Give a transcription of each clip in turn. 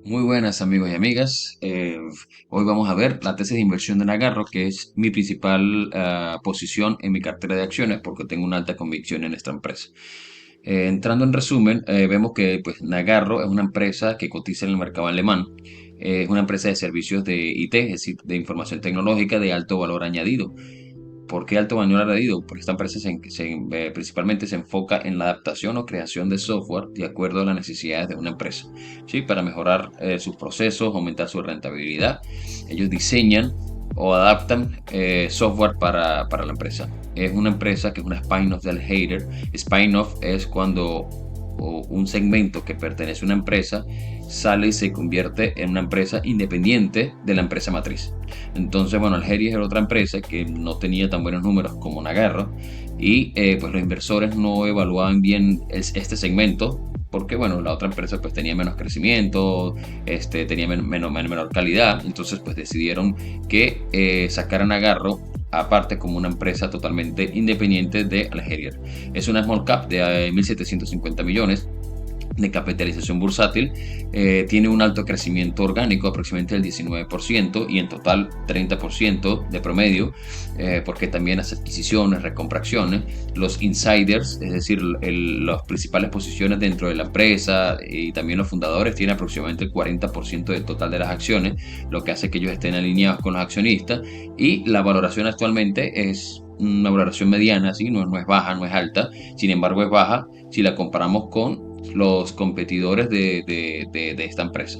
Muy buenas amigos y amigas. Hoy vamos a ver la tesis de inversión de Nagarro, que es mi principal posición en mi cartera de acciones porque tengo una alta convicción en esta empresa. Entrando en resumen, vemos que pues, Nagarro es una empresa que cotiza en el mercado alemán. Es una empresa de servicios de IT, es decir, de información tecnológica de alto valor añadido. ¿Por qué alto valor añadido? Porque esta empresa principalmente se enfoca en la adaptación o creación de software de acuerdo a las necesidades de una empresa, ¿sí? Para mejorar sus procesos, aumentar su rentabilidad. Ellos diseñan o adaptan software para la empresa. Es una empresa que es una spin-off del Hater. Spin-off es cuando un segmento que pertenece a una empresa sale y se convierte en una empresa independiente de la empresa matriz. Entonces, bueno, Algeria era otra empresa que no tenía tan buenos números como Nagarro y pues los inversores no evaluaban bien este segmento porque, bueno, la otra empresa pues tenía menos crecimiento, tenía menor calidad, entonces pues decidieron que sacaran Nagarro aparte como una empresa totalmente independiente de Algeria. Es una small cap de 1.750 millones de capitalización bursátil, tiene un alto crecimiento orgánico, aproximadamente del 19%, y en total 30% de promedio, porque también hace adquisiciones, recompra acciones. Los insiders, es decir, las principales posiciones dentro de la empresa y también los fundadores, tienen aproximadamente el 40% del total de las acciones, lo que hace que ellos estén alineados con los accionistas, y la valoración actualmente es una valoración mediana, ¿sí? No es baja, no es alta, sin embargo es baja si la comparamos con los competidores de esta empresa.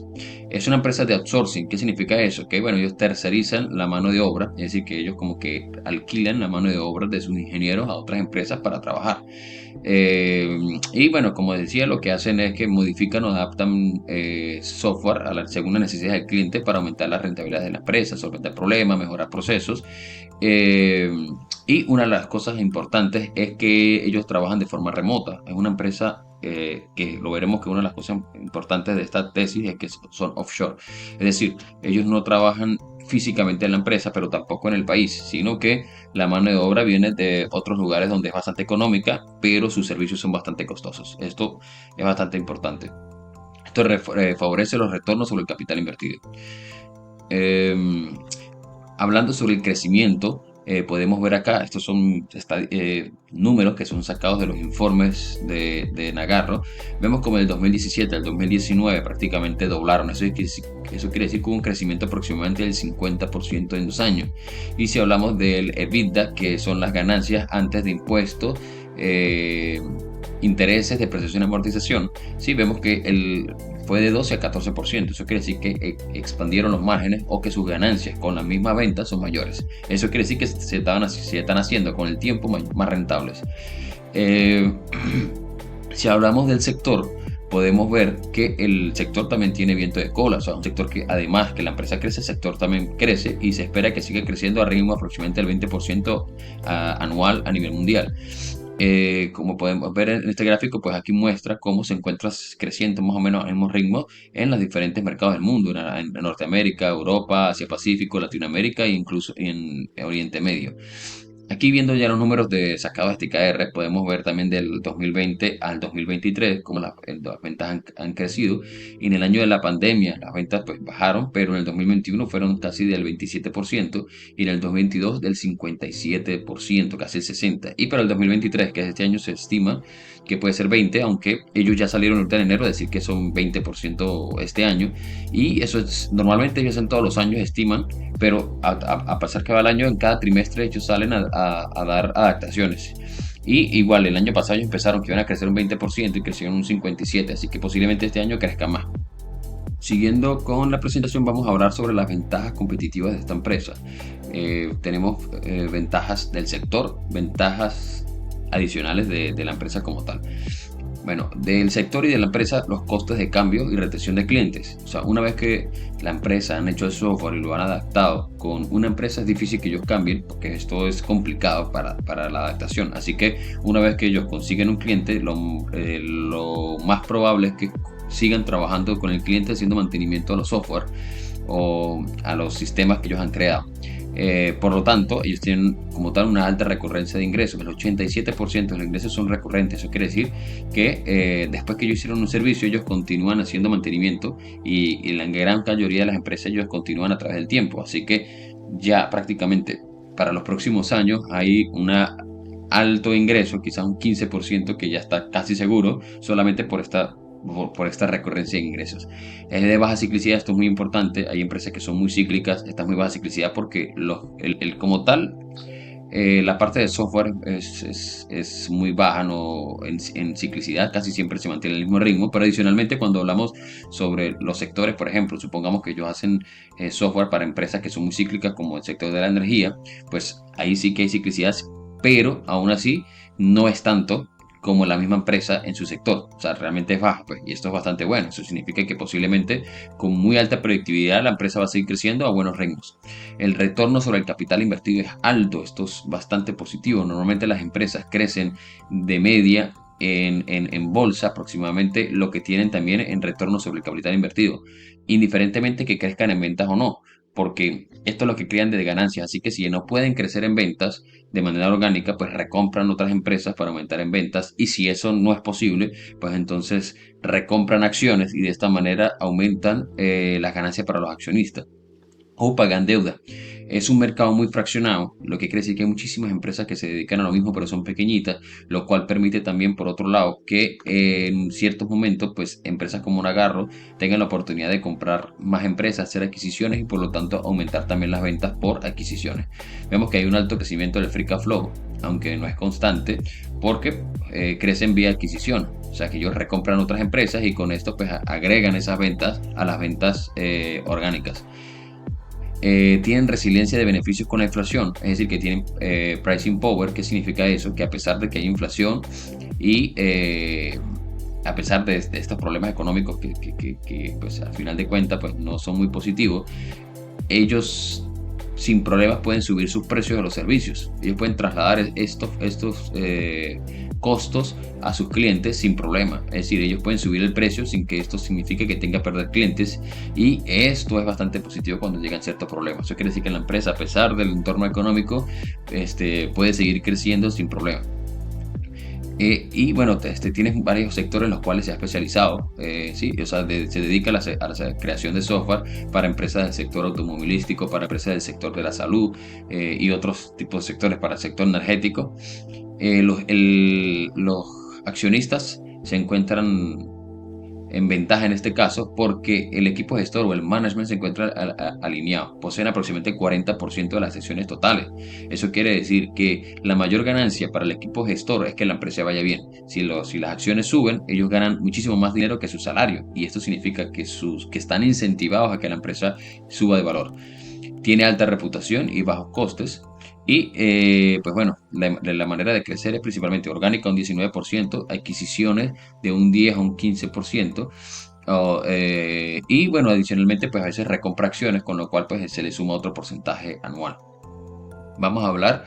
Es una empresa de outsourcing. ¿Qué significa eso? Que bueno, ellos tercerizan la mano de obra, es decir, que ellos como que alquilan la mano de obra de sus ingenieros a otras empresas para trabajar. Y bueno, como decía, lo que hacen es que modifican o adaptan software según la necesidad del cliente para aumentar la rentabilidad de la empresa, solventar problemas, mejorar procesos. Eh, y una de las cosas importantes es que ellos trabajan de forma remota. Es una empresa que lo veremos que una de las cosas importantes de esta tesis es que son offshore. Es decir, ellos no trabajan físicamente en la empresa, pero tampoco en el país, sino que la mano de obra viene de otros lugares donde es bastante económica, pero sus servicios son bastante costosos. Esto es bastante importante. Esto favorece los retornos sobre el capital invertido. Eh, Hablando sobre el crecimiento, podemos ver acá, estos son números que son sacados de los informes de Nagarro. Vemos como del 2017 al 2019 prácticamente doblaron. Eso quiere decir que hubo un crecimiento aproximadamente del 50% en 2 años. Y si hablamos del EBITDA, que son las ganancias antes de impuestos, eh, intereses, depreciación y amortización, sí vemos que fue de 12 a 14%. Eso quiere decir que expandieron los márgenes o que sus ganancias con la misma venta son mayores. Eso quiere decir que se están haciendo con el tiempo más rentables. Eh, si hablamos del sector, podemos ver que el sector también tiene viento de cola, o sea, un sector que además que la empresa crece, el sector también crece y se espera que siga creciendo a ritmo aproximadamente del 20% anual a nivel mundial. Como podemos ver en este gráfico, pues aquí muestra cómo se encuentra creciendo más o menos al mismo ritmo en los diferentes mercados del mundo, en Norteamérica, Europa, Asia Pacífico, Latinoamérica e incluso en Oriente Medio. Aquí viendo ya los números de sacados de TKR, podemos ver también del 2020 al 2023 cómo las ventas han crecido. Y en el año de la pandemia las ventas pues bajaron, pero en el 2021 fueron casi del 27% y en el 2022 del 57%, casi el 60%. Y para el 2023, que es este año, se estima que puede ser 20%, aunque ellos ya salieron ahorita en enero a decir que son 20% este año. Y eso es, normalmente ellos en todos los años estiman, pero a pasar que va el año, en cada trimestre ellos salen a dar adaptaciones. Y igual, el año pasado ellos empezaron que iban a crecer un 20% y crecieron un 57%, así que posiblemente este año crezca más. Siguiendo con la presentación, vamos a hablar sobre las ventajas competitivas de esta empresa. Tenemos ventajas del sector, ventajas adicionales de la empresa como tal. Bueno, del sector y de la empresa, los costes de cambio y retención de clientes. O sea, una vez que la empresa han hecho el software y lo han adaptado con una empresa, es difícil que ellos cambien porque esto es complicado para la adaptación. Así que una vez que ellos consiguen un cliente, lo más probable es que sigan trabajando con el cliente haciendo mantenimiento a los software o a los sistemas que ellos han creado. Por lo tanto, ellos tienen como tal una alta recurrencia de ingresos. El 87% de los ingresos son recurrentes. Eso quiere decir que después que ellos hicieron un servicio, ellos continúan haciendo mantenimiento y la gran mayoría de las empresas ellos continúan a través del tiempo. Así que ya prácticamente para los próximos años hay un alto ingreso, quizás un 15% que ya está casi seguro solamente por esta recurrencia de ingresos. Es de baja ciclicidad, esto es muy importante. Hay empresas que son muy cíclicas, esta es muy baja ciclicidad porque como tal, la parte de software es muy baja, no, en ciclicidad casi siempre se mantiene el mismo ritmo, pero adicionalmente cuando hablamos sobre los sectores, por ejemplo, supongamos que ellos hacen software para empresas que son muy cíclicas como el sector de la energía, pues ahí sí que hay ciclicidad, pero aún así no es tanto como la misma empresa en su sector. O sea, realmente es baja, pues, y esto es bastante bueno. Eso significa que posiblemente con muy alta predictibilidad la empresa va a seguir creciendo a buenos ritmos. El retorno sobre el capital invertido es alto, esto es bastante positivo. Normalmente las empresas crecen de media en bolsa aproximadamente lo que tienen también en retorno sobre el capital invertido, indiferentemente que crezcan en ventas o no, porque esto es lo que crean de ganancias. Así que si no pueden crecer en ventas de manera orgánica, pues recompran otras empresas para aumentar en ventas, y si eso no es posible, pues entonces recompran acciones y de esta manera aumentan las ganancias para los accionistas o pagan deuda. Es un mercado muy fraccionado, lo que quiere decir que hay muchísimas empresas que se dedican a lo mismo, pero son pequeñitas, lo cual permite también, por otro lado, que en ciertos momentos, pues empresas como Nagarro tengan la oportunidad de comprar más empresas, hacer adquisiciones y por lo tanto aumentar también las ventas por adquisiciones. Vemos que hay un alto crecimiento del free cash flow, aunque no es constante, porque crecen vía adquisición. O sea que ellos recompran otras empresas y con esto pues agregan esas ventas a las ventas orgánicas. Tienen resiliencia de beneficios con la inflación, es decir, que tienen pricing power. ¿Qué significa eso? Que a pesar de que hay inflación y a pesar de estos problemas económicos pues, al final de cuentas pues, no son muy positivos, ellos sin problemas pueden subir sus precios de los servicios. Ellos pueden trasladar estos costos a sus clientes sin problema. Es decir, ellos pueden subir el precio sin que esto signifique que tenga que perder clientes, y esto es bastante positivo cuando llegan ciertos problemas. Eso quiere decir que la empresa, a pesar del entorno económico, puede seguir creciendo sin problema. Y bueno, tienes varios sectores en los cuales se ha especializado, ¿sí? O sea, se dedica a la creación de software para empresas del sector automovilístico, para empresas del sector de la salud y otros tipos de sectores, para el sector energético. Los accionistas se encuentran en ventaja en este caso porque el equipo gestor o el management se encuentra alineado, poseen aproximadamente el 40% de las acciones totales. Eso quiere decir que la mayor ganancia para el equipo gestor es que la empresa vaya bien. Si las acciones suben, ellos ganan muchísimo más dinero que su salario, y esto significa que están incentivados a que la empresa suba de valor. Tiene alta reputación y bajos costes. Y pues bueno, la manera de crecer es principalmente orgánica, un 19%, adquisiciones de un 10 a un 15%. Y bueno, adicionalmente pues a veces recompra acciones, con lo cual pues se le suma otro porcentaje anual. Vamos a hablar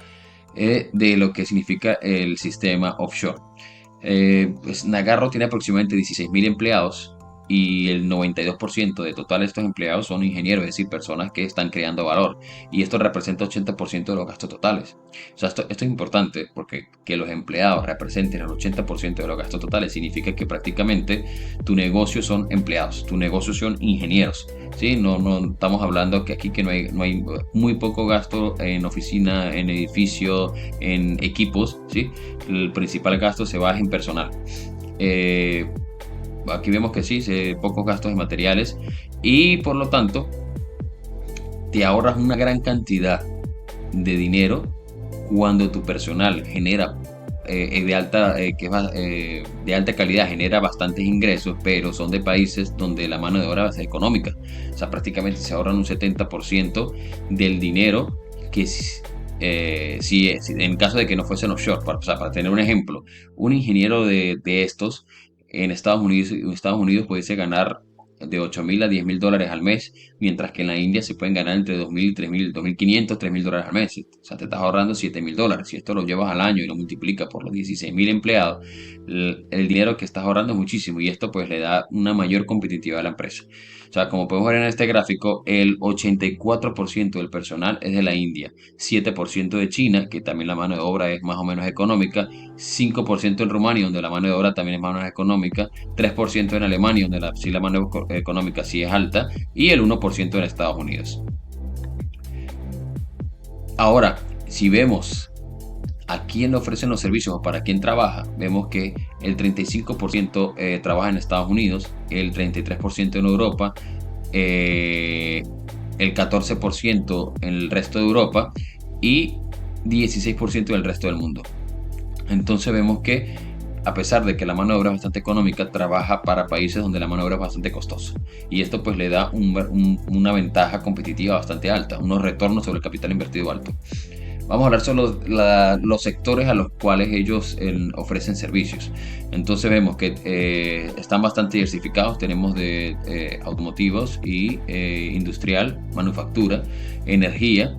de lo que significa el sistema offshore. Pues Nagarro tiene aproximadamente 16.000 empleados, y el 92% de total de estos empleados son ingenieros, es decir, personas que están creando valor, y esto representa 80% de los gastos totales. O sea, esto es importante porque que los empleados representen el 80% de los gastos totales significa que prácticamente tu negocio son empleados, tu negocio son ingenieros. ¿Sí? No estamos hablando que aquí que no hay muy poco gasto en oficina, en edificio, en equipos, ¿sí? El principal gasto se va en personal. Eh, Aquí vemos que sí, pocos gastos en materiales, y por lo tanto te ahorras una gran cantidad de dinero cuando tu personal genera de alta calidad, genera bastantes ingresos, pero son de países donde la mano de obra va a ser económica. O sea, prácticamente se ahorran un 70% del dinero que si en caso de que no fuesen offshore. O sea, para tener un ejemplo, un ingeniero de estos en Estados Unidos pudiese ganar de 8.000 a 10.000 dólares al mes, mientras que en la India se pueden ganar entre 2.000, 3.000, 2.500, 3.000 dólares al mes. O sea, te estás ahorrando 7.000 dólares. Si esto lo llevas al año y lo multiplicas por los 16.000 empleados, el dinero que estás ahorrando es muchísimo y esto pues le da una mayor competitividad a la empresa. O sea, como podemos ver en este gráfico, el 84% del personal es de la India, 7% de China, que también la mano de obra es más o menos económica, 5% en Rumania, donde la mano de obra también es más o menos económica, 3% en Alemania, donde sí la mano económica sí es alta, y el 1% en Estados Unidos. Ahora, si vemos a quién le ofrecen los servicios o para quién trabaja, vemos que el 35% trabaja en Estados Unidos, el 33% en Europa, eh, el 14% en el resto de Europa y 16% en el resto del mundo. Entonces vemos que a pesar de que la mano de obra es bastante económica, trabaja para países donde la mano de obra es bastante costosa. Y esto pues le da una ventaja competitiva bastante alta, unos retornos sobre el capital invertido alto. Vamos a hablar sobre los sectores a los cuales ellos ofrecen servicios. Entonces vemos que están bastante diversificados. Tenemos de automotivos y industrial, manufactura, energía,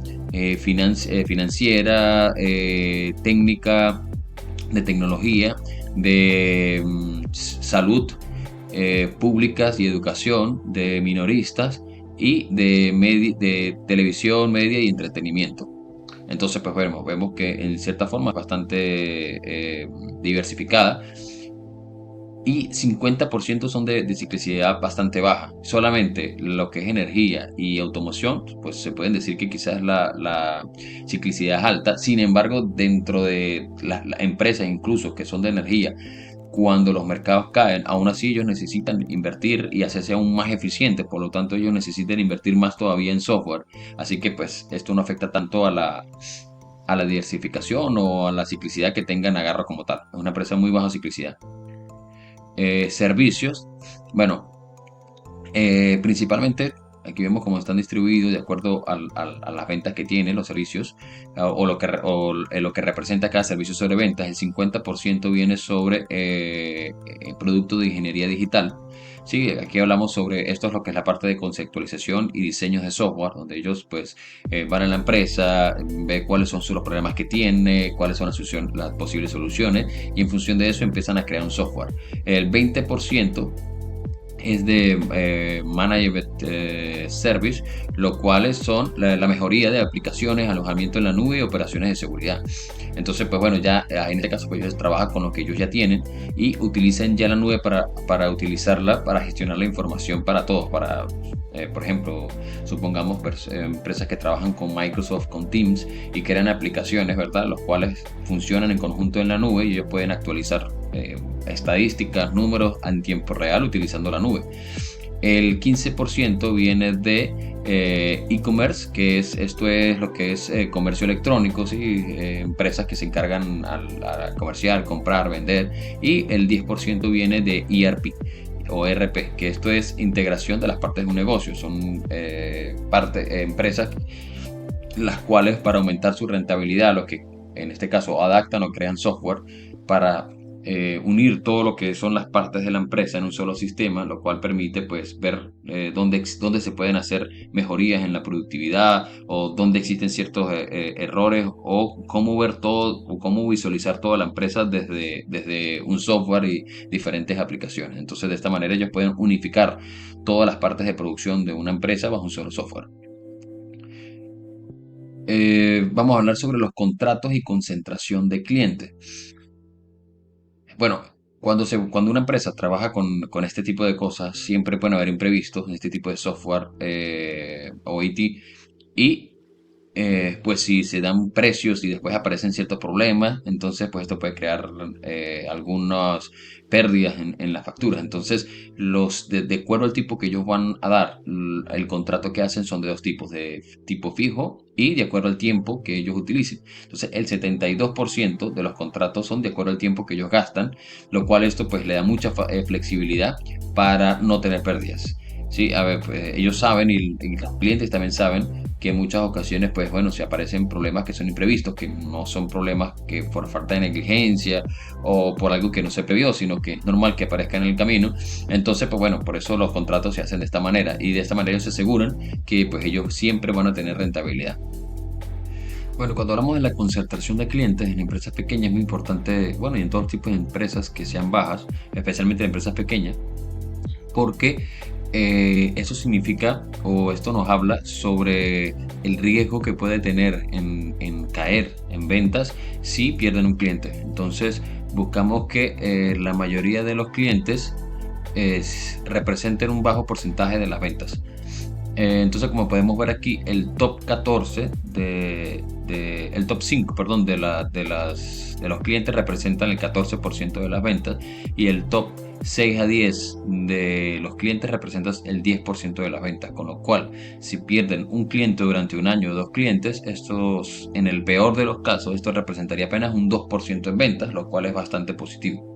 financiera, técnica, de tecnología, de salud, públicas y educación, de minoristas y de televisión, media y entretenimiento. Entonces, pues vemos que en cierta forma es bastante diversificada y 50% son de ciclicidad bastante baja. Solamente lo que es energía y automoción, pues se pueden decir que quizás la ciclicidad es alta. Sin embargo, dentro de las empresas incluso que son de energía, cuando los mercados caen, aún así ellos necesitan invertir y hacerse aún más eficientes, por lo tanto ellos necesitan invertir más todavía en software. Así que pues esto no afecta tanto a la diversificación o a la ciclicidad que tengan Agarro como tal. Es una empresa muy baja ciclicidad. Servicios, bueno, principalmente aquí vemos cómo están distribuidos de acuerdo a las ventas que tienen los servicios lo que representa cada servicio sobre ventas. El 50% viene sobre productos de ingeniería digital. Sí, aquí hablamos sobre esto es lo que es la parte de conceptualización y diseños de software, donde ellos pues van a la empresa, ve cuáles son los problemas que tiene, cuáles son las posibles soluciones y en función de eso empiezan a crear un software. El 20% es de Management Service, lo cuales son la mejoría de aplicaciones, alojamiento en la nube y operaciones de seguridad. Entonces, pues bueno, ya en este caso, pues ellos trabajan con lo que ellos ya tienen y utilizan ya la nube para utilizarla, para gestionar la información para todos, por ejemplo, supongamos empresas que trabajan con Microsoft, con Teams y crean aplicaciones, ¿verdad? Los cuales funcionan en conjunto en la nube y ellos pueden actualizar estadísticas, números en tiempo real utilizando la nube. El 15% viene de e-commerce, esto es lo que es comercio electrónico, ¿sí? Empresas que se encargan a comerciar, comprar, vender. Y el 10% viene de ERP o ERP, que esto es integración de las partes de un negocio. Son empresas las cuales para aumentar su rentabilidad, los que en este caso adaptan o crean software para unir todo lo que son las partes de la empresa en un solo sistema, lo cual permite pues ver dónde se pueden hacer mejorías en la productividad o dónde existen ciertos errores o cómo ver todo o cómo visualizar toda la empresa desde un software y diferentes aplicaciones. Entonces de esta manera ellos pueden unificar todas las partes de producción de una empresa bajo un solo software. Vamos a hablar sobre los contratos y concentración de clientes. Bueno, cuando una empresa trabaja con este tipo de cosas, siempre pueden haber imprevistos en este tipo de software o IT. Y pues si se dan precios y después aparecen ciertos problemas, entonces pues esto puede crear algunas pérdidas en las facturas. Entonces, de acuerdo al tipo que ellos van a dar, el contrato que hacen son de dos tipos, de tipo fijo y de acuerdo al tiempo que ellos utilicen. Entonces, el 72% de los contratos son de acuerdo al tiempo que ellos gastan, lo cual esto pues le da mucha flexibilidad para no tener pérdidas. Sí, a ver, pues, ellos saben y los clientes también saben que en muchas ocasiones, pues bueno, se aparecen problemas que son imprevistos, que no son problemas que por falta de negligencia o por algo que no se previó, sino que es normal que aparezca en el camino. Entonces, pues bueno, por eso los contratos se hacen de esta manera y de esta manera ellos se aseguran que pues ellos siempre van a tener rentabilidad. Bueno, cuando hablamos de la concentración de clientes en empresas pequeñas es muy importante, bueno, y en todos tipos de empresas que sean bajas, especialmente en empresas pequeñas, porque eso significa o esto nos habla sobre el riesgo que puede tener en caer en ventas si pierden un cliente. Entonces buscamos que la mayoría de los clientes representen un bajo porcentaje de las ventas. Entonces, como podemos ver aquí, el top 14 el top 5, perdón, de los clientes representan el 14% de las ventas y el top 6 a 10 de los clientes representan el 10% de las ventas. Con lo cual, si pierden un cliente durante un año o dos clientes, estos, en el peor de los casos, esto representaría apenas un 2% en ventas, lo cual es bastante positivo.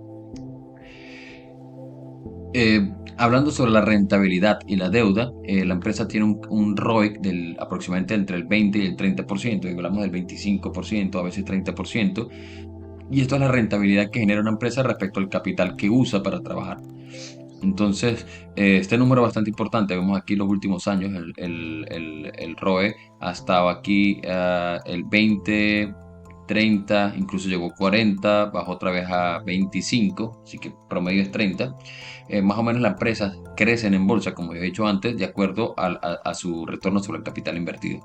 Hablando sobre la rentabilidad y la deuda, la empresa tiene un ROIC del aproximadamente entre el 20 y el 30%, y hablamos del 25%, a veces 30%, y esto es la rentabilidad que genera una empresa respecto al capital que usa para trabajar. Entonces, este número es bastante importante. Vemos aquí los últimos años, el ROE ha estado aquí el 20, 30, incluso llegó 40, bajó otra vez a 25, así que promedio es 30. Más o menos las empresas crecen en bolsa, como he dicho antes, de acuerdo a su retorno sobre el capital invertido.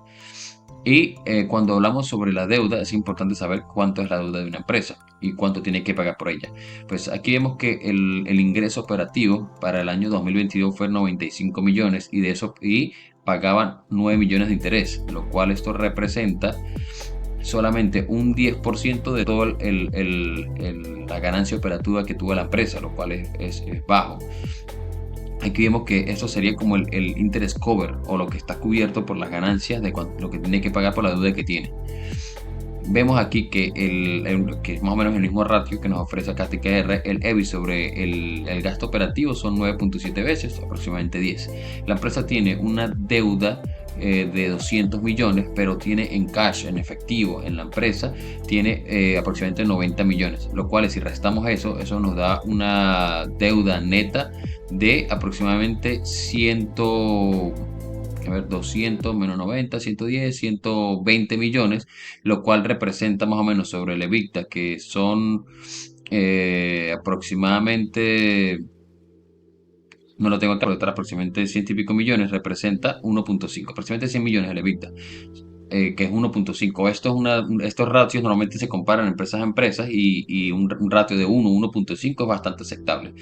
Y cuando hablamos sobre la deuda, es importante saber cuánto es la deuda de una empresa y cuánto tiene que pagar por ella. Pues aquí vemos que el ingreso operativo para el año 2022 fue 95 millones y de eso pagaban 9 millones de interés, lo cual esto representa solamente un 10% de toda la ganancia operativa que tuvo la empresa, lo cual es bajo. Aquí vemos que esto sería como el interest cover o lo que está cubierto por las ganancias de lo que tiene que pagar por la deuda que tiene. Vemos aquí que es más o menos el mismo ratio que nos ofrece acá TKR, el EBI sobre el gasto operativo son 9.7 veces, aproximadamente 10. La empresa tiene una deuda de 200 millones, pero tiene en cash, en efectivo, en la empresa, tiene aproximadamente 90 millones, lo cual si restamos eso nos da una deuda neta de aproximadamente 200 menos 90, 110, 120 millones, lo cual representa más o menos sobre el EBITDA, que son aproximadamente, no lo tengo acá, pero está aproximadamente 100 y pico millones, representa 1.5, aproximadamente 100 millones el EBITDA, que es 1.5. Estos ratios normalmente se comparan empresas a empresas y un ratio de 1, 1.5 es bastante aceptable.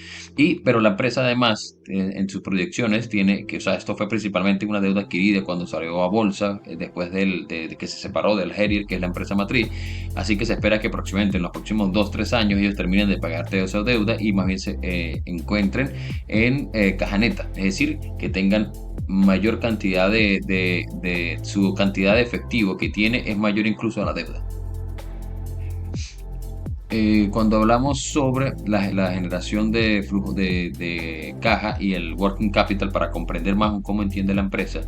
Pero la empresa además, en sus proyecciones, tiene que, o sea, esto fue principalmente una deuda adquirida cuando salió a bolsa, después de que se separó del Herier, que es la empresa matriz. Así que se espera que próximamente, en los próximos 2-3 años, ellos terminen de pagar toda esa deuda y más bien se encuentren en caja neta, es decir, que tengan mayor cantidad su cantidad de efectivo que tiene es mayor incluso a la deuda. Cuando hablamos sobre la generación de flujo de caja y el working capital para comprender más cómo entiende la empresa,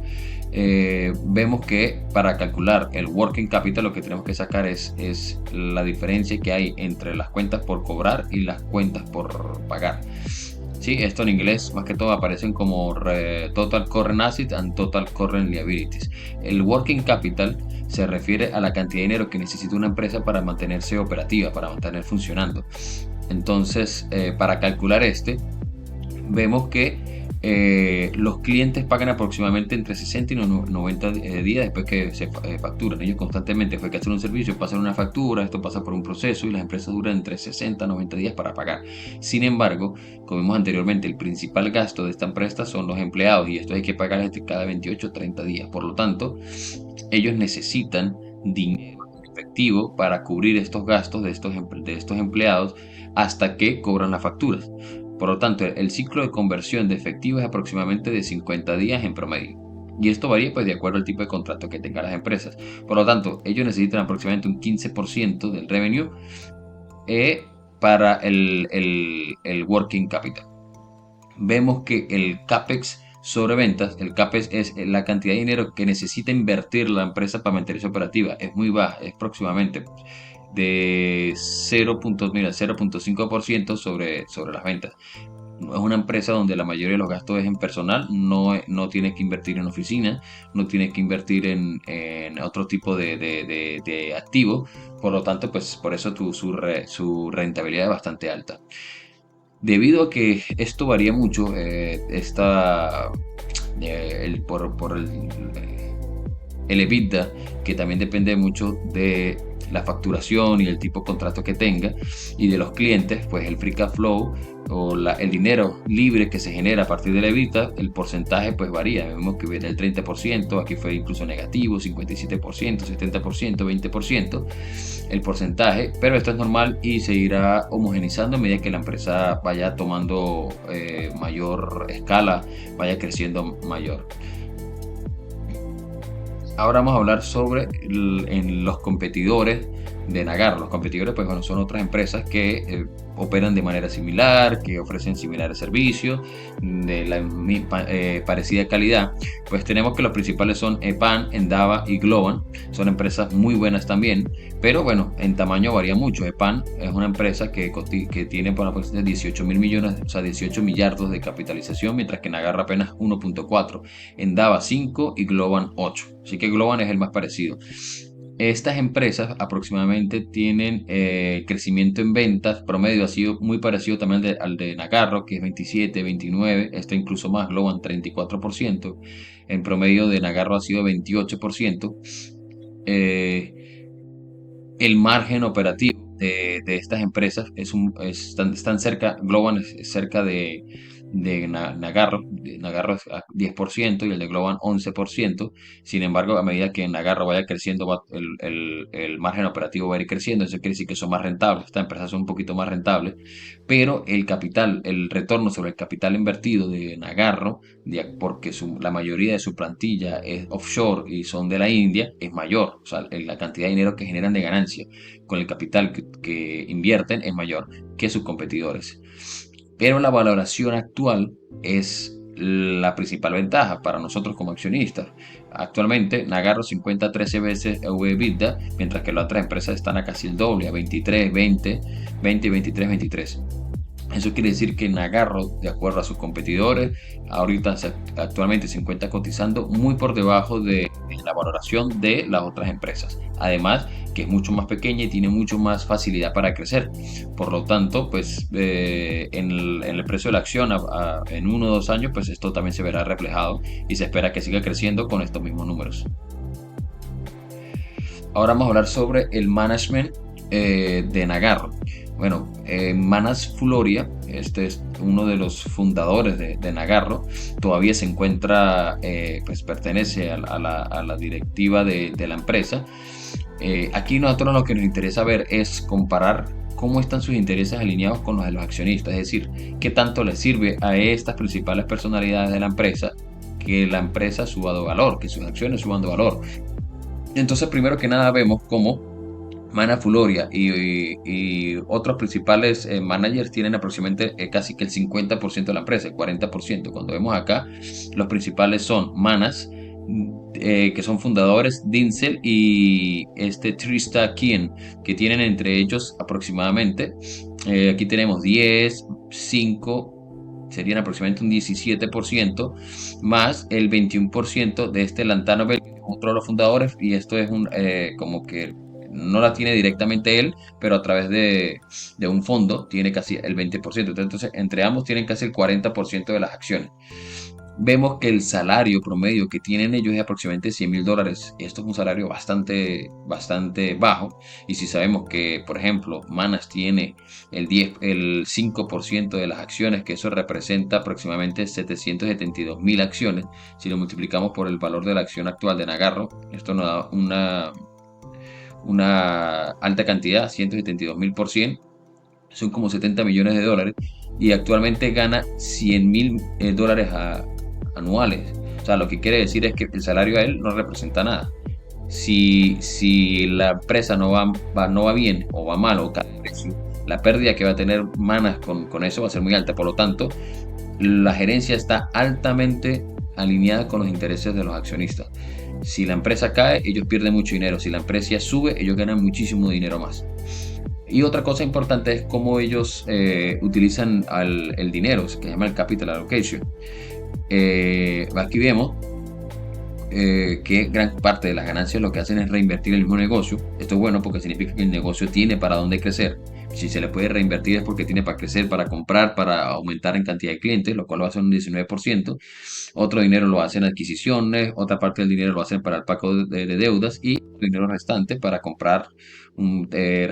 vemos que para calcular el working capital lo que tenemos que sacar es la diferencia que hay entre las cuentas por cobrar y las cuentas por pagar. Sí, esto en inglés más que todo aparecen como Total Current Assets and Total Current Liabilities. El Working Capital se refiere a la cantidad de dinero que necesita una empresa para mantenerse operativa, para mantener funcionando. Entonces, para calcular vemos que los clientes pagan aproximadamente entre 60 y 90 días después que se facturan. Ellos constantemente, después que hacen un servicio, pasan una factura, esto pasa por un proceso y las empresas duran entre 60 y 90 días para pagar. Sin embargo, como vimos anteriormente, el principal gasto de esta empresa son los empleados y esto hay que pagar cada 28 o 30 días. Por lo tanto, ellos necesitan dinero en efectivo para cubrir estos gastos de estos empleados hasta que cobran las facturas. Por lo tanto, el ciclo de conversión de efectivo es aproximadamente de 50 días en promedio. Y esto varía pues de acuerdo al tipo de contrato que tengan las empresas. Por lo tanto, ellos necesitan aproximadamente un 15% del revenue para el working capital. Vemos que el CAPEX sobre ventas. El CAPEX es la cantidad de dinero que necesita invertir la empresa para mantenerse operativa. Es muy baja, es próximamente de 0.5% sobre las ventas. Es una empresa donde la mayoría de los gastos es en personal, no tienes que invertir en oficina, no tienes que invertir en otro tipo de activo, por lo tanto, pues por eso su rentabilidad es bastante alta. Debido a que esto varía mucho, por el EBITDA, que también depende mucho de la facturación y el tipo de contrato que tenga y de los clientes, pues el free cash flow el dinero libre que se genera a partir del EBITDA, el porcentaje pues varía. Vemos que viene el 30%, aquí fue incluso negativo, 57%, 70%, 20% el porcentaje, pero esto es normal y se irá homogenizando a medida que la empresa vaya tomando mayor escala, vaya creciendo mayor. Ahora vamos a hablar sobre en los competidores de Nagarro. Los competidores, pues bueno, son otras empresas que operan de manera similar, que ofrecen similares servicios, de la misma parecida calidad. Pues tenemos que los principales son EPAN, Endava y Globan. Son empresas muy buenas también, pero bueno, en tamaño varía mucho. EPAN es una empresa que tiene por aproximadamente 18 mil millones, o sea, 18 millardos de capitalización, mientras que Nagarro apenas 1.4, Endava 5 y Globan 8. Así que Globan es el más parecido. Estas empresas aproximadamente tienen crecimiento en ventas promedio, ha sido muy parecido también al de Nagarro, que es 27, 29, está incluso más, Globan 34%, en promedio de Nagarro ha sido 28%. Eh, el margen operativo de estas empresas están cerca, Globan es cerca de Nagarro. Nagarro es a 10% y el de Globan 11%. Sin embargo, a medida que Nagarro vaya creciendo, el margen operativo va a ir creciendo. Eso quiere decir que son más rentables. Estas empresas son un poquito más rentables. Pero el capital, el retorno sobre el capital invertido de Nagarro, porque la mayoría de su plantilla es offshore y son de la India, es mayor. O sea, la cantidad de dinero que generan de ganancia con el capital que invierten es mayor que sus competidores. Pero la valoración actual es la principal ventaja para nosotros como accionistas. Actualmente Nagarro 50 a 13 veces EBITDA, mientras que las otras empresas están a casi el doble, a 23, 20, 20, 23, 23. Eso quiere decir que Nagarro, de acuerdo a sus competidores, actualmente se encuentra cotizando muy por debajo de la valoración de las otras empresas. Además, que es mucho más pequeña y tiene mucho más facilidad para crecer. Por lo tanto, pues en el precio de la acción en 1 o 2 años, pues esto también se verá reflejado y se espera que siga creciendo con estos mismos números. Ahora vamos a hablar sobre el management de Nagarro. Bueno, Manas Fuloria, este es uno de los fundadores de Nagarro, todavía se encuentra, pues pertenece a la directiva de la empresa. Aquí nosotros lo que nos interesa ver es comparar cómo están sus intereses alineados con los de los accionistas, es decir, qué tanto les sirve a estas principales personalidades de la empresa que la empresa suba de valor, que sus acciones suban de valor. Entonces, primero que nada, vemos cómo Mana Fuloria y otros principales managers tienen aproximadamente casi que el 50% de la empresa, el 40%. Cuando vemos acá, los principales son Manas, que son fundadores, Dinsel y Trista Kien, que tienen entre ellos aproximadamente, aquí tenemos 10, 5, serían aproximadamente un 17%, más el 21% de Lantano Bell, otro de los fundadores, y esto es como que no la tiene directamente él, pero a través de un fondo tiene casi el 20%. Entonces, entre ambos tienen casi el 40% de las acciones. Vemos que el salario promedio que tienen ellos es aproximadamente $100,000. Esto es un salario bastante bajo. Y si sabemos que, por ejemplo, Manas tiene el 5% de las acciones, que eso representa aproximadamente 772.000 acciones, si lo multiplicamos por el valor de la acción actual de Nagarro, esto nos da una alta cantidad, 172.000 por 100, son como $70 millones, y actualmente gana $100,000 anuales. O sea, lo que quiere decir es que el salario a él no representa nada. Si la empresa no va bien o va mal o cae de precio, la pérdida que va a tener Manas con eso va a ser muy alta. Por lo tanto, la gerencia está altamente alineada con los intereses de los accionistas. Si la empresa cae, ellos pierden mucho dinero. Si la empresa sube, ellos ganan muchísimo dinero más. Y otra cosa importante es cómo ellos utilizan el dinero, que se llama el capital allocation. Aquí vemos que gran parte de las ganancias lo que hacen es reinvertir el mismo negocio. Esto es bueno porque significa que el negocio tiene para dónde crecer. Si se le puede reinvertir es porque tiene para crecer, para comprar, para aumentar en cantidad de clientes, lo cual va a ser un 19%. Otro dinero lo hacen en adquisiciones, otra parte del dinero lo hacen para el pago de deudas y el dinero restante para comprar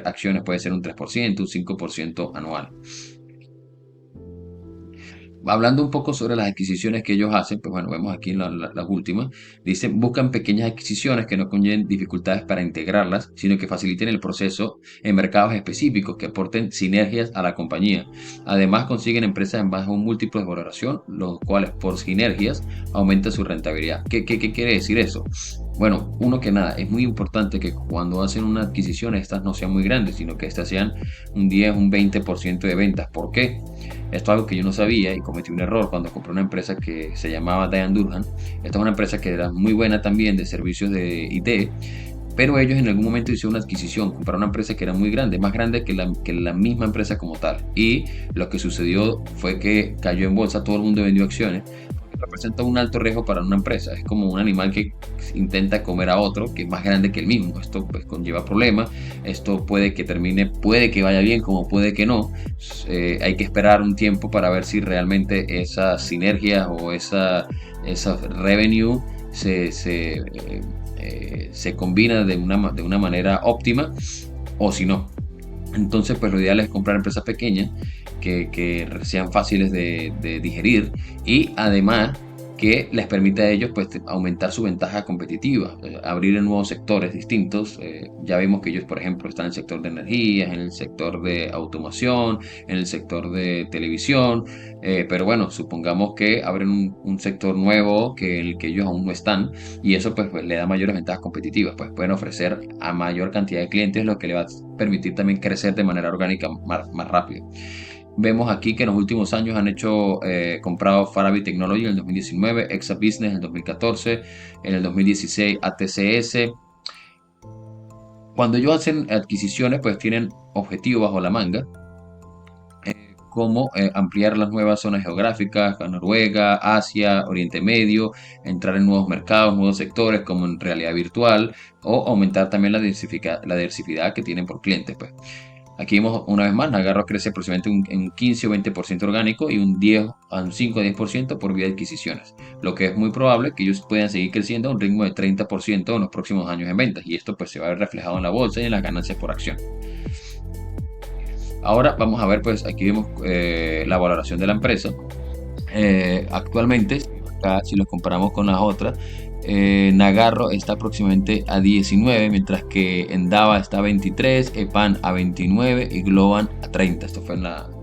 acciones puede ser un 3%, un 5% anual. Hablando un poco sobre las adquisiciones que ellos hacen, pues bueno, vemos aquí las últimas. Dice, buscan pequeñas adquisiciones que no conlleven dificultades para integrarlas, sino que faciliten el proceso en mercados específicos que aporten sinergias a la compañía. Además, consiguen empresas en bajo múltiplo de valoración, los cuales por sinergias aumenta su rentabilidad. ¿Qué quiere decir eso? Bueno, uno que nada, es muy importante que cuando hacen una adquisición estas no sean muy grandes, sino que estas sean un 10, un 20% de ventas. ¿Por qué? Esto es algo que yo no sabía y cometí un error cuando compré una empresa que se llamaba Diane Durham. Esta es una empresa que era muy buena también de servicios de IT, pero ellos en algún momento hicieron una adquisición, compraron una empresa que era muy grande, más grande que la misma empresa como tal. Y lo que sucedió fue que cayó en bolsa, todo el mundo vendió acciones, representa un alto riesgo para una empresa. Es como un animal que intenta comer a otro que es más grande que el mismo. Esto pues conlleva problemas. Esto puede que termine, puede que vaya bien, como puede que no. Hay que esperar un tiempo para ver si realmente esa sinergia o esa revenue se combina de una manera óptima o si no. Entonces, pues lo ideal es comprar empresas pequeñas que sean fáciles de digerir y además que les permita a ellos pues aumentar su ventaja competitiva, abrir en nuevos sectores distintos. Ya vemos que ellos, por ejemplo, están en el sector de energías, en el sector de automoción, en el sector de televisión, pero bueno, supongamos que abren un sector nuevo que en el que ellos aún no están y eso pues le da mayores ventajas competitivas, pues pueden ofrecer a mayor cantidad de clientes, lo que le va a permitir también crecer de manera orgánica más rápido. Vemos aquí que en los últimos años han hecho, comprado Farabi Technology en el 2019, Exa Business en el 2014, en el 2016 ATCS. Cuando ellos hacen adquisiciones, pues tienen objetivos bajo la manga, como ampliar las nuevas zonas geográficas, a Noruega, Asia, Oriente Medio, entrar en nuevos mercados, nuevos sectores como en realidad virtual, o aumentar también la diversidad que tienen por clientes, pues. Aquí vemos una vez más, Nagarro crece aproximadamente en 15 o 20% orgánico y un 10 a un 5 o 10% por vía de adquisiciones, lo que es muy probable que ellos puedan seguir creciendo a un ritmo de 30% en los próximos años en ventas y esto pues se va a ver reflejado en la bolsa y en las ganancias por acción. Ahora vamos a ver, pues aquí vemos la valoración de la empresa. Actualmente, acá, si los comparamos con las otras, Nagarro está aproximadamente a 19, mientras que Endava está a 23, EPAN a 29 y Globan a 30. Esto fue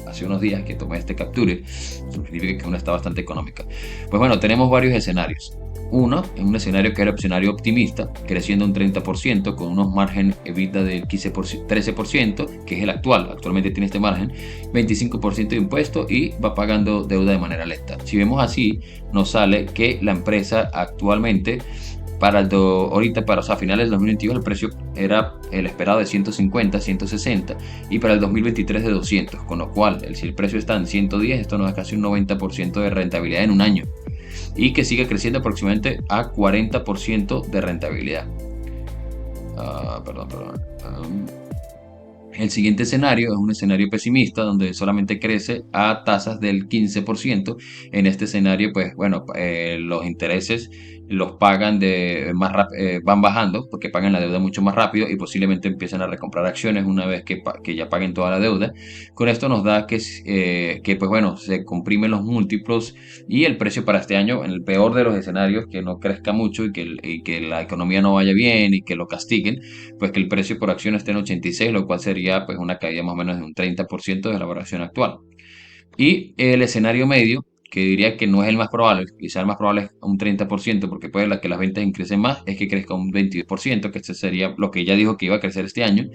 hace unos días que tomé este capture. Eso significa que una está bastante económica. Pues bueno, tenemos varios escenarios. Uno, en un escenario que era opcionario optimista, creciendo un 30% con unos margen EBITDA del 13%, que es el actual. Actualmente tiene este margen, 25% de impuestos y va pagando deuda de manera lenta. Si vemos así, nos sale que la empresa actualmente, o sea, a finales del 2022 el precio era el esperado de 150, 160 y para el 2023 de 200, con lo cual si el precio está en 110, esto nos da casi un 90% de rentabilidad en un año y que sigue creciendo aproximadamente a 40% de rentabilidad. Perdón. El siguiente escenario es un escenario pesimista donde solamente crece a tasas del 15%. En este escenario, pues bueno, los intereses los pagan van bajando porque pagan la deuda mucho más rápido y posiblemente empiezan a recomprar acciones una vez que ya paguen toda la deuda. Con esto nos da que pues bueno, se comprimen los múltiplos y el precio para este año, en el peor de los escenarios, que no crezca mucho y que la economía no vaya bien y que lo castiguen, pues que el precio por acción esté en 86, lo cual sería pues una caída más o menos de un 30% de la valoración actual. Y el escenario medio, que diría que no es el más probable, quizá el más probable es un 30%, porque puede que las ventas increcen más, es que crezca un 22%, que este sería lo que ya dijo que iba a crecer este año.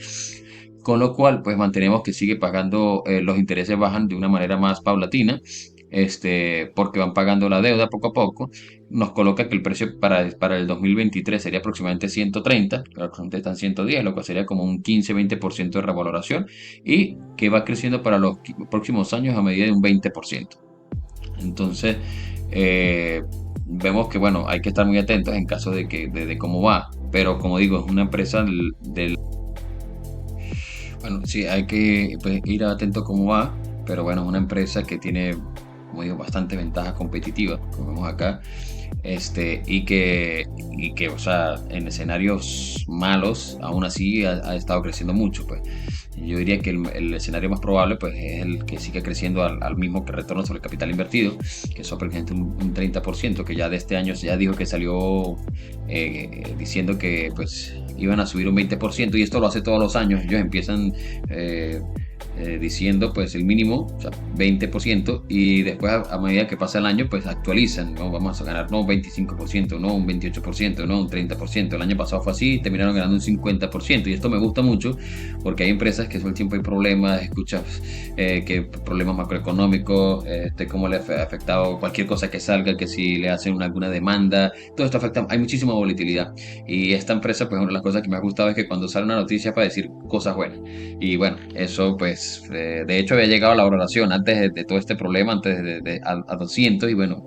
Con lo cual, pues mantenemos que sigue pagando, los intereses bajan de una manera más paulatina porque van pagando la deuda poco a poco, nos coloca que el precio para el 2023 sería aproximadamente 130, que actualmente están 110, lo cual sería como un 15-20% de revaloración y que va creciendo para los próximos años a medida de un 20%. Entonces, eh, vemos que, bueno, hay que estar muy atentos en caso de cómo va. Pero como digo, es una empresa bueno, sí, hay que pues, ir atento a cómo va. Pero bueno, es una empresa que tiene, como digo, bastante ventajas competitivas, como vemos acá. Y que, o sea, en escenarios malos, aún así ha estado creciendo mucho, pues. Yo diría que el escenario más probable, pues, es el que siga creciendo al mismo que retorno sobre el capital invertido, que es aproximadamente un 30%, que ya de este año ya dijo que salió diciendo que, pues, iban a subir un 20%, y esto lo hace todos los años. Ellos empiezan eh, diciendo pues el mínimo, o sea, 20%, y después a medida que pasa el año pues actualizan, ¿no? Vamos a ganar no un 25%, no un 28%, no un 30%. El año pasado fue así, terminaron ganando un 50%, y esto me gusta mucho porque hay empresas que todo el tiempo hay problemas, escuchas que problemas macroeconómicos, cómo le ha afectado cualquier cosa que salga, que si le hacen alguna demanda, todo esto afecta, hay muchísima volatilidad, y esta empresa pues una de las cosas que me ha gustado es que cuando sale una noticia para decir cosas buenas. Y bueno, eso pues, de hecho había llegado a la valoración antes de todo este problema, antes a 200, y bueno,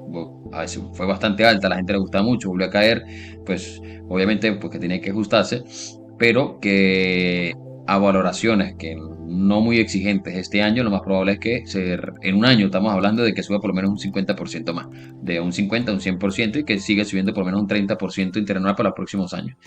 a veces fue bastante alta, a la gente le gustaba mucho, volvió a caer, pues obviamente porque tenía que ajustarse, pero que a valoraciones que no muy exigentes este año, lo más probable es que en un año estamos hablando de que suba por lo menos un 50% más, de un 50 a un 100%, y que siga subiendo por lo menos un 30% interanual para los próximos años.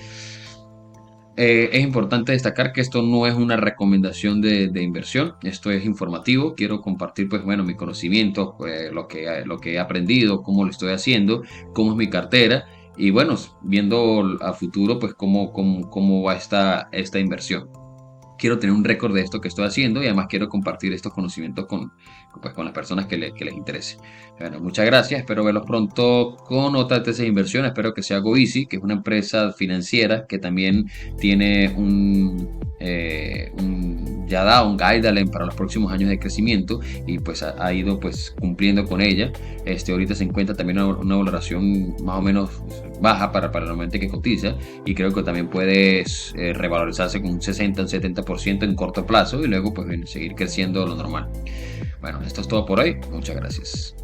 Es importante destacar que esto no es una recomendación de inversión, esto es informativo. Quiero compartir, pues bueno, mi conocimiento, pues, lo que he aprendido, cómo lo estoy haciendo, cómo es mi cartera, y bueno, viendo a futuro, pues cómo va esta inversión. Quiero tener un récord de esto que estoy haciendo, y además quiero compartir estos conocimientos pues, con las personas que les interese. Bueno, muchas gracias, espero verlos pronto con otra tesis de inversión. Espero que sea GoEasy, que es una empresa financiera que también tiene ya da un guideline para los próximos años de crecimiento, y pues ha ido pues cumpliendo con ella. Ahorita se encuentra también una valoración más o menos baja para el momento que cotiza, y creo que también puede revalorizarse con un 60 o 70% en corto plazo, y luego pues seguir creciendo lo normal. Bueno, esto es todo por hoy. Muchas gracias.